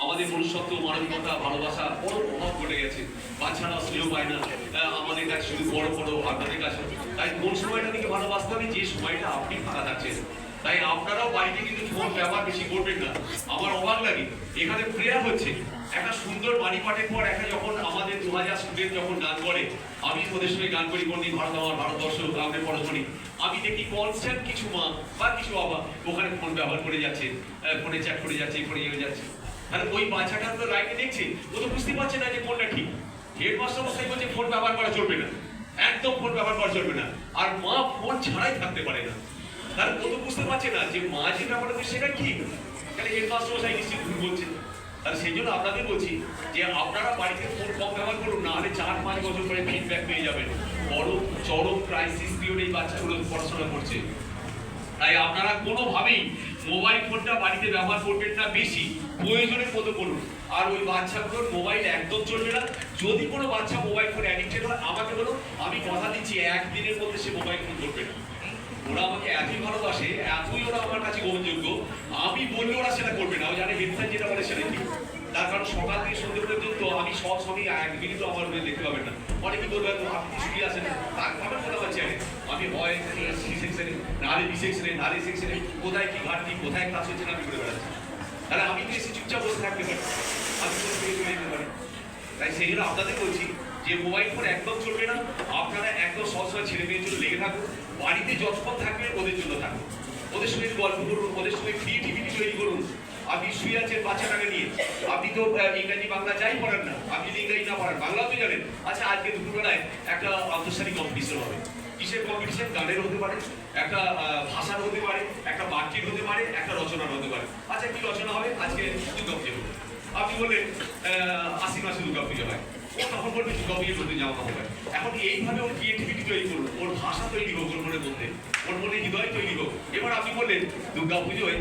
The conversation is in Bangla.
আমাদের মনুষ্যত্ব, মানবিকতা, ভালোবাসা বড় প্রভাব ঘটে গেছে। বাচ্চারা স্নেহ পায় না আমাদের কাছে, শুধু বড় বড় আপনাদের কাছে। তাই কোন সময়টা থেকে ভালোবাসতে হবে, যে সময়টা আপনি ফাঁকা থাকছেন। তাই আপনারাও বাড়িতে কিন্তু ফোন ব্যবহার বেশি করবেন না। আমার অবাক লাগে, এখানে প্রেয়ার হচ্ছে, একটা সুন্দর বাণী পাঠের পর একটা যখন আমাদের 2000 স্টুডেন্ট যখন গান করে, আমি ওদের সঙ্গে গান করি, বন্দি ভারত আমার ভারতবর্ষ আমাদের পরশমণি, আমি দেখি কনস্ট্যান্ট কিছু মা বা কিছু বাবা ওখানে ফোন ব্যবহার করে যাচ্ছে, ফোনে চ্যাট করে যাচ্ছে, ফোনে ইয়ে যাচ্ছে। তাহলে ওই বাচ্চাটা তো লাইনে দেখছে, ও তো বুঝতে পারছে না যে কোনটা ঠিক। হেডমাস্টার মশাই বলছে ফোন ব্যবহার করা চলবে না, একদম ফোন ব্যবহার করা চলবে না, আর মা ফোন ছাড়াই থাকতে পারে না। তাহলে ও তো বুঝতে পারছে না যে মা যে ব্যবহার করছে সেটা ঠিক, তাহলে হেডমাস্টার মশাই নিশ্চিত ভুল বলছে। তাহলে সেই জন্য আপনাদের বলছি যে আপনারা বাড়িতে ফোন কম ব্যবহার করুন, না হলে 4-5 বছর পরে ফিডব্যাক পেয়ে যাবেন। বড় চরম ক্রাইসিস পিরিয়ডে এই বাচ্চাগুলো পড়াশোনা করছে। তাই আপনারা কোনোভাবেই মোবাইল ফোনটা বাড়িতে ব্যবহার করবেন না, বেশি প্রয়োজনের মতো করুন। আর ওই বাচ্চাগুলোর মোবাইল একদম চলবে না। যদি কোনো বাচ্চা মোবাইল ফোন অ্যাডিক্টেড হয় আমাকে বলুন, আমি কথা দিচ্ছি একদিনের মধ্যে সে মোবাইল ফোন ধরবে না। ওরা আমাকে এতই ভালোবাসে, এতই ওরা আমার কাছে গ্রহণযোগ্য, আমি বললে ওরা সেটা করবে না। ও জানে হেডফোন যেটা বলে সেটা ঠিক। তার কারণ সকাল থেকে সন্ধ্যে পর্যন্ত আমি সব সময় 1 মিনিটও আমার হয়ে দেখতে পাবেন না। অনেকে বলবে আপনি ছুটি আসেন, তার আমার কথা বলছি আমি হয় সি সেকশনে, নাহলে বি সেকশনে, নাহলে সেকশনে, কোথায় কি ঘাটতি, কোথায় ক্লাস হচ্ছে না আমি করে বেড়াচ্ছি। তাহলে আমি তো এসে চুপচাপ বসে থাকতে পারি, আমি তো চলে যেতে পারি। তাই সেই জন্য আপনাদের বলছি যে মোবাইল ফোন একদম চলবে না। আপনারা একদম সবসময় ছেলে মেয়ের জন্য লেগে থাকুন, বাড়িতে যতক্ষণ থাকবেন ওদের জন্য থাকুন, ওদের সঙ্গে গল্প করুন, ওদের সঙ্গে ক্রিয়েটিভিটি তৈরি করুন। আপনি শুয়ে আছেন বাচ্চাটাকে নিয়ে, আপনি তো ইংরাজি বাংলা যাই পড়েন না, আপনি যদি ইংরাজি না পড়েন বাংলাও তো জানেন। আচ্ছা আজকে দুপুরবেলায় একটা আন্তর্জাতিক কম্পিটিশন হবে। কিসের কম্পিটিশন? গানের হতে পারে, একটা ভাষার হতে পারে, একটা বাক্যের হতে পারে, একটা রচনার হতে পারে। আচ্ছা কি রচনা হবে? আজকে দুর্গা পুজো হবে। আপনি বললেন আশ্বিন মাসে দুর্গা পুজো হয়, ও তখন বলবে দুর্গা পুজোর মধ্যে যাওয়া হবে। এখন এইভাবে ওর ক্রিয়েটিভিটি তৈরি করুন, ওর ভাষা তৈরি হোক, ওর মনের মধ্যে, ওর মনে হৃদয় তৈরি হোক। এবার আপনি বললেন দুর্গা পুজোয়